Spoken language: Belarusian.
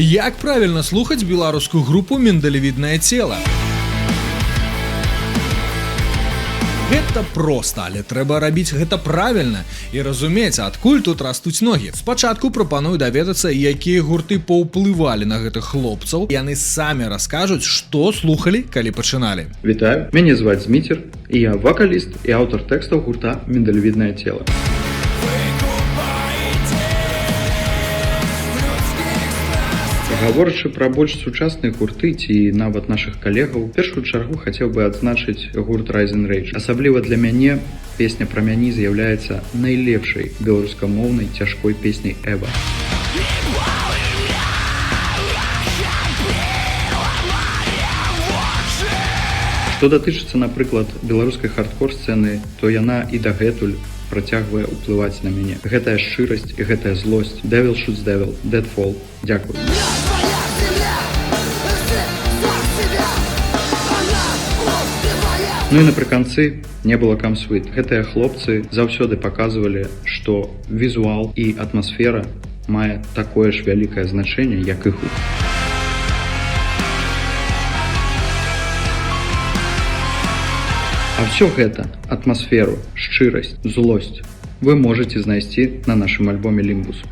Як правильно слухаць беларускую групу «Миндалевидное тело»? Гэта проста, але трэба рабіць гэта правільна і разумець, адкуль тут растуць ногі. Спачатку прапаную даведацца, якія гурты паўплывалі на гэтых хлопцаў. Яны самі раскажуць, што слухалі, калі пачыналі. Вітаю, мяне зваць Зміцер, і я вакаліст і аўтар тэкстаў гурта «Миндалевидное тело». Гаворачы пра больш сучасныя гурты ці нават нашых калегаў, у першую чаргу хацеў бы адзначыць гурт Rising Rage. Асабліва для мяне песня пра мяні з'яўляецца найлепшай беларускамоўнай цяжкой песняй эва. Што датычыцца, напрыклад, беларускай хардкор-сцэны, то яна і дагэтуль працягвае ўплываць на мяне. Гэтая шчырасць і гэтая злосць. Devil Shoots Devil, Deadfall. Дзякуй. Ну і напрыканцы не было Come Sweet. Гэтыя хлопцы заўсёды паказвалі, што візуал і атмасфера мае такое ж вялікае значэнне, як і гук. А ўсё гэта, атмасферу, шчырасць, злосць, вы можаце знайсці на нашым альбоме Limbus.